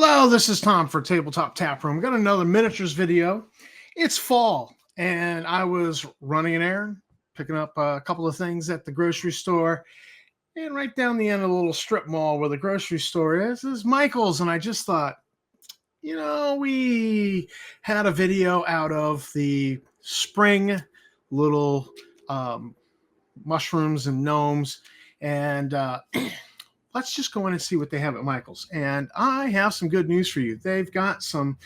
Hello, this is Tom for Tabletop Tap Room. Got another miniatures video. It's fall, and I was running an errand, picking up a couple of things at the grocery store, and right down the end of the little strip mall where the grocery store is Michael's, and I just thought, we had a video out of the spring little mushrooms and gnomes, and let's just go in and see what they have at Michael's. And I have some good news for you. They've got some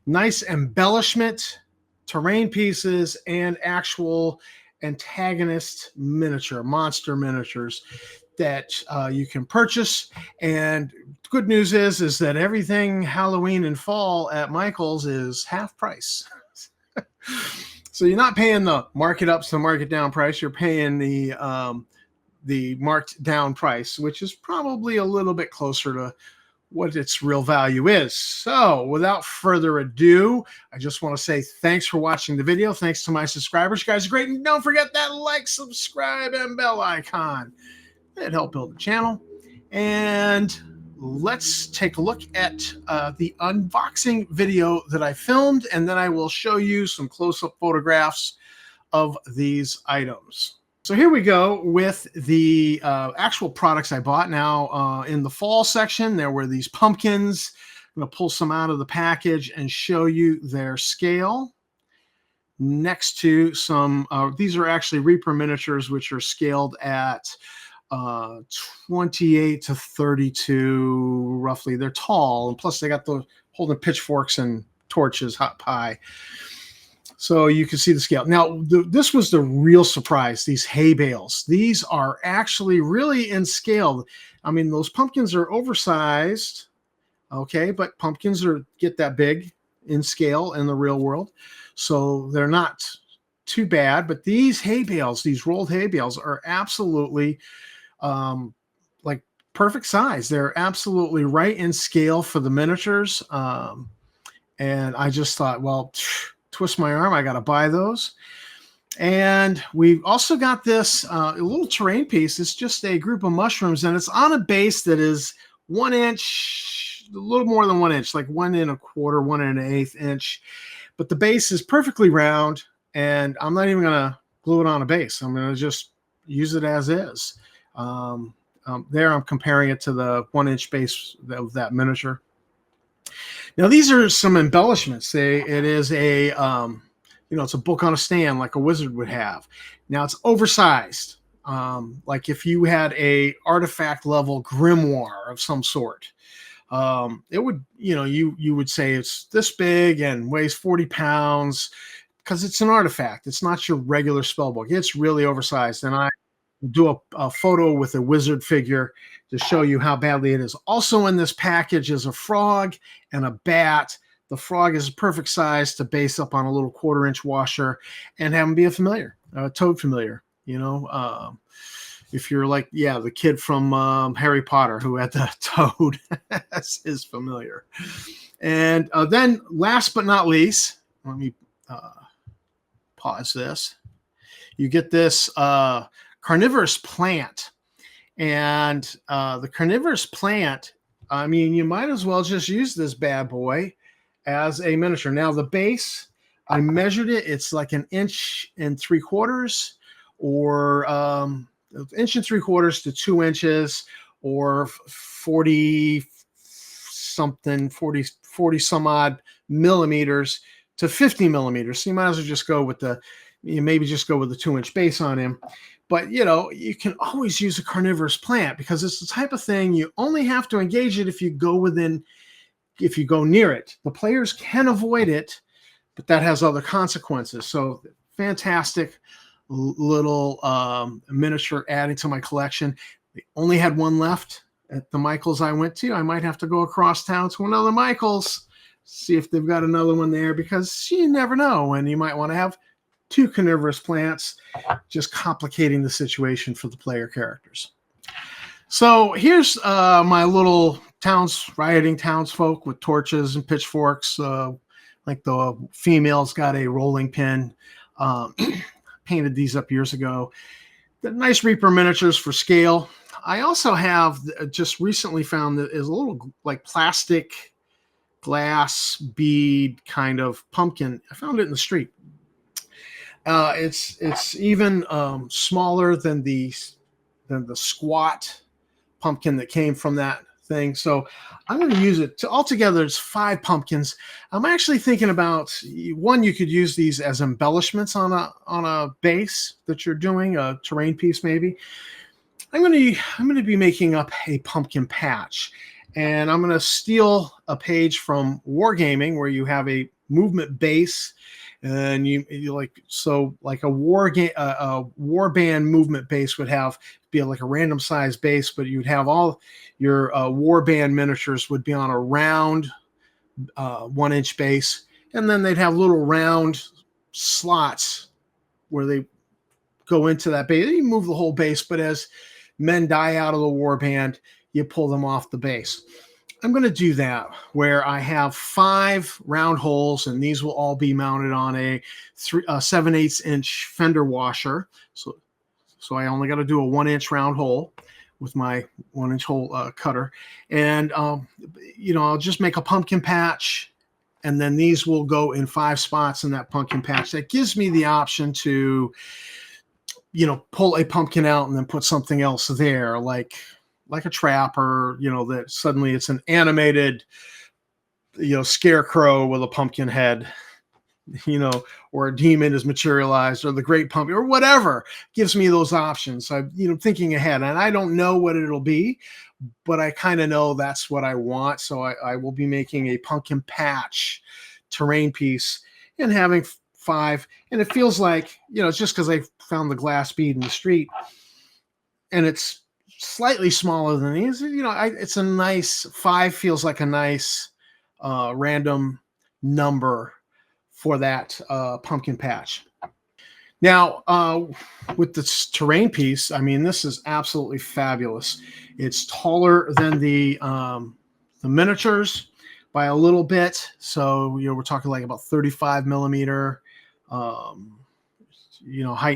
nice embellishment, terrain pieces, and actual antagonist miniature, monster miniatures that you can purchase. And good news is that everything Halloween and fall at Michael's is half price. So you're not paying the market up to the market down price. You're paying the marked down price, which is probably a little bit closer to what its real value is. So without further ado, I just want to say thanks for watching the video. Thanks to my subscribers. You guys are great. And don't forget that like, subscribe, and bell icon. It'd help build the channel. And let's take a look at the unboxing video that I filmed, and then I will show you some close-up photographs of these items. So here we go with the actual products I bought. Now, in the fall section, there were these pumpkins. I'm going to pull some out of the package and show you their scale. Next to some, these are actually Reaper miniatures, which are scaled at 28 to 32, roughly. They're tall, and plus they got the holding pitchforks and torches, hot pie. So you can see the scale. Now, this was the real surprise, these hay bales. These are actually really in scale. I mean, those pumpkins are oversized, okay, but pumpkins get that big in scale in the real world. So they're not too bad, but these hay bales, these rolled hay bales are absolutely like perfect size. They're absolutely right in scale for the miniatures. And I just thought, well, twist my arm, I got to buy those. And we've also got this a little terrain piece. It's just a group of mushrooms, and it's on a base that is 1 inch, a little more than 1 inch, like 1 1/4, 1 1/8 inch. But the base is perfectly round, and I'm not even going to glue it on a base. I'm going to just use it as is. There I'm comparing it to the 1 inch base of that miniature. Now, these are some embellishments. It is a, it's a book on a stand like a wizard would have. Now, it's oversized. Like if you had a artifact level grimoire of some sort, it would, you would say it's this big and weighs 40 pounds because it's an artifact. It's not your regular spell book. It's really oversized. And I do a photo with a wizard figure to show you how badly it is. Also in this package is a frog and a bat. The frog is a perfect size to base up on a little 1/4 inch washer and have them be a familiar, a toad familiar. If you're like, the kid from Harry Potter who had the toad as his familiar. And then last but not least, let me pause this. You get this carnivorous plant. And the carnivorous plant, I mean, you might as well just use this bad boy as a miniature. Now, the base, I measured it. It's like 1 3/4 inches, or 1 3/4 inches to 2 inches, or 40 some odd millimeters to 50 millimeters. So you might as well just go with the 2 inch base on him. But, you can always use a carnivorous plant because it's the type of thing you only have to engage it if you go near it. The players can avoid it, but that has other consequences. So fantastic little miniature adding to my collection. They only had one left at the Michael's I went to. I might have to go across town to another Michael's, see if they've got another one there, because you never know, and you might want to have 2 carnivorous plants, just complicating the situation for the player characters. So here's my little rioting townsfolk with torches and pitchforks. Like the female's got a rolling pin. Painted these up years ago. The nice Reaper miniatures for scale. I also have just recently found that is a little like plastic glass bead kind of pumpkin. I found it in the street. It's even smaller than the squat pumpkin that came from that thing. So I'm going to use it to altogether. It's 5 pumpkins. I'm actually thinking about one. You could use these as embellishments on a base that you're doing, a terrain piece maybe. I'm going to be making up a pumpkin patch, and I'm going to steal a page from Wargaming where you have a movement base, and you like a war band movement base would have be like a random size base, but you'd have all your war band miniatures would be on a round 1-inch base, and then they'd have little round slots where they go into that base. You move the whole base, but as men die out of the war band, you pull them off the base. I'm going to do that where I have 5 round holes, and these will all be mounted on a 7/8 inch fender washer. So I only got to do a 1-inch round hole with my 1-inch hole cutter. And, I'll just make a pumpkin patch, and then these will go in 5 spots in that pumpkin patch. That gives me the option to, pull a pumpkin out and then put something else there, like a trap, or, that suddenly it's an animated, scarecrow with a pumpkin head, or a demon is materialized, or the great pumpkin, or whatever. Gives me those options. I'm, thinking ahead, and I don't know what it'll be, but I kind of know that's what I want. So I will be making a pumpkin patch terrain piece and having 5. And it feels like, it's just because I found the glass bead in the street, and it's slightly smaller than these. It's a nice 5. Feels like a nice random number for that pumpkin patch. Now, with this terrain piece, I mean, this is absolutely fabulous. It's taller than the miniatures by a little bit. So, we're talking like about 35 millimeter, height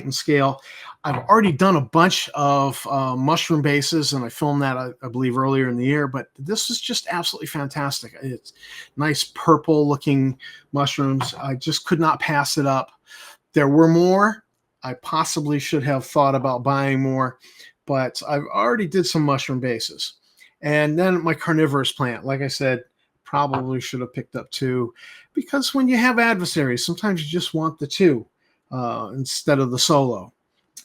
and scale. I've already done a bunch of mushroom bases, and I filmed that, I believe, earlier in the year, but this is just absolutely fantastic. It's nice purple looking mushrooms. I just could not pass it up. There were more. I possibly should have thought about buying more, but I've already did some mushroom bases. And then my carnivorous plant, like I said, probably should have picked up 2, because when you have adversaries, sometimes you just want the 2 instead of the solo.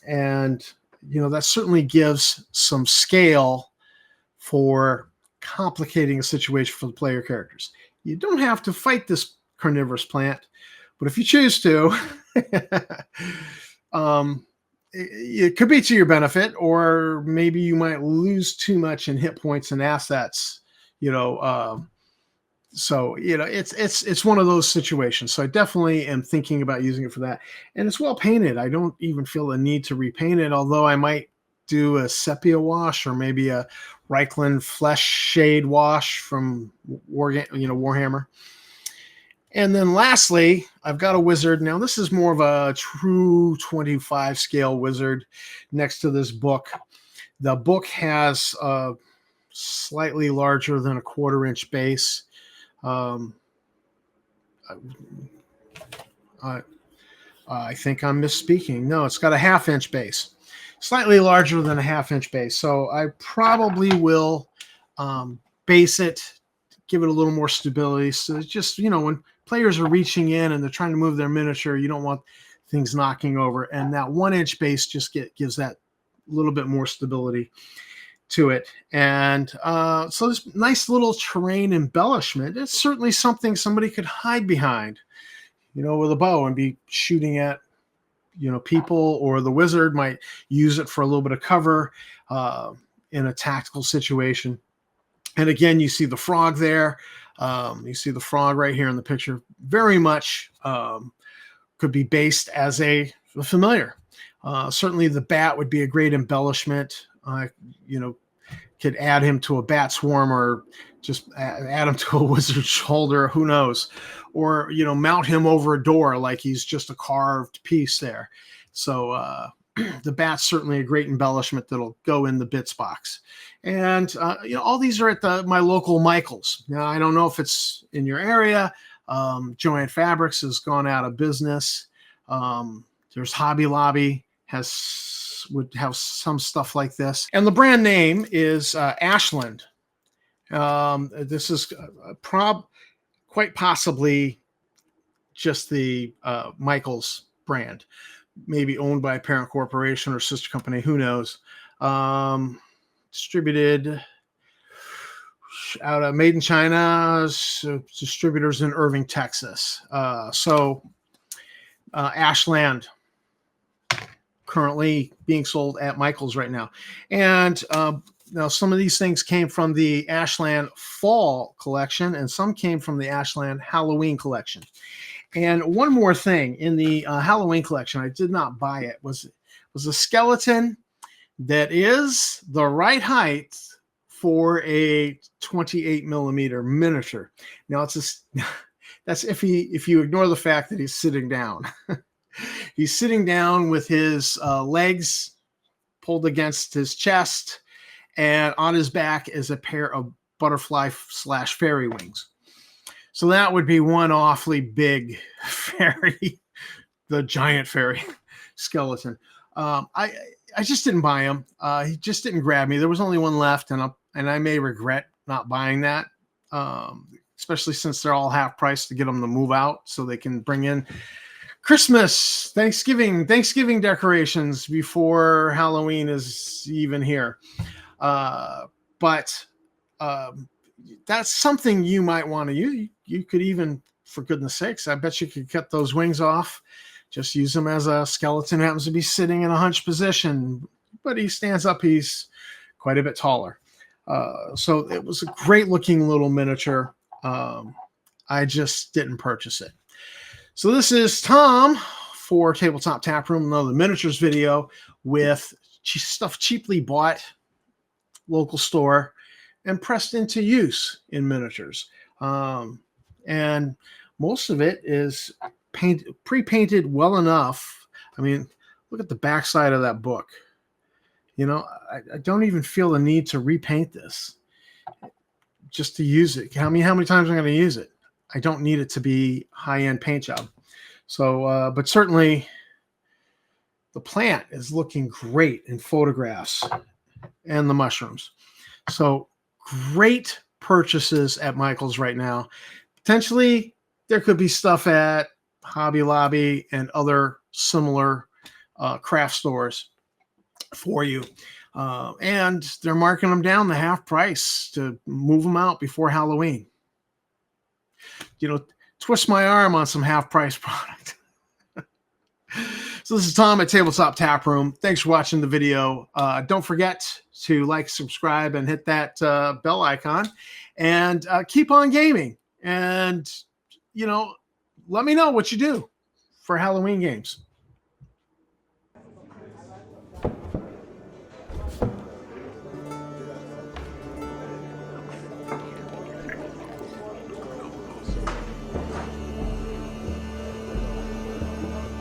And, that certainly gives some scale for complicating a situation for the player characters. You don't have to fight this carnivorous plant, but if you choose to, it could be to your benefit, or maybe you might lose too much in hit points and assets, so it's one of those situations. So I definitely am thinking about using it for that, and it's well painted. I don't even feel the need to repaint it, although I might do a sepia wash, or maybe a Reichland flesh shade wash from Warhammer. And then lastly, I've got a wizard. Now this is more of a true 25 scale wizard next to this book. The book has a slightly larger than a 1/4 inch base. I think I'm misspeaking. No, it's got a 1/2 inch base, slightly larger than a 1/2 inch base. So I probably will base it, give it a little more stability. So it's just, when players are reaching in and they're trying to move their miniature, you don't want things knocking over. And that 1-inch base just gives that little bit more stability to it. And so this nice little terrain embellishment, it's certainly something somebody could hide behind, with a bow and be shooting at, people, or the wizard might use it for a little bit of cover in a tactical situation. And again, you see the frog there. You see the frog right here in the picture. Very much could be based as a familiar. Certainly the bat would be a great embellishment. Could add him to a bat swarm, or just add him to a wizard's shoulder, who knows, or, mount him over a door like he's just a carved piece there. So the bat's certainly a great embellishment that'll go in the bits box. And all these are at my local Michaels. Now, I don't know if it's in your area. Joann Fabrics has gone out of business. There's Hobby Lobby would have some stuff like this, and the brand name is Ashland. This is quite possibly just the Michaels brand, maybe owned by a parent corporation or sister company, who knows. Distributed out of made in China, distributors in Irving, Texas. Ashland currently being sold at Michaels right now. And now some of these things came from the Ashland Fall collection, and some came from the Ashland Halloween collection. And one more thing, in the Halloween collection, I did not buy it, was a skeleton that is the right height for a 28 millimeter miniature. Now that's if you ignore the fact that he's sitting down. He's sitting down with his legs pulled against his chest, and on his back is a pair of butterfly/fairy wings. So that would be one awfully big fairy, the giant fairy skeleton. I just didn't buy him. He just didn't grab me. There was only one left, and I may regret not buying that, especially since they're all half price to get them to move out so they can bring in Christmas, Thanksgiving decorations before Halloween is even here. But that's something you might want to use. You could even, for goodness sakes, I bet you could cut those wings off. Just use them as a skeleton who happens to be sitting in a hunched position, but he stands up. He's quite a bit taller. So it was a great looking little miniature. I just didn't purchase it. So this is Tom for Tabletop Taproom, another miniatures video with stuff cheaply bought, local store, and pressed into use in miniatures. And most of it is pre-painted well enough. I mean, look at the backside of that book. I don't even feel the need to repaint this just to use it. How many times am I going to use it? I don't need it to be high-end paint job. So, but certainly the plant is looking great in photographs, and the mushrooms. So great purchases at Michaels right now. Potentially there could be stuff at Hobby Lobby and other similar craft stores for you. And they're marking them down to half price to move them out before Halloween. Twist my arm on some half price product. So this is Tom at Tabletop Taproom. Thanks for watching the video. Don't forget to like, subscribe, and hit that bell icon, and keep on gaming. And let me know what you do for Halloween games.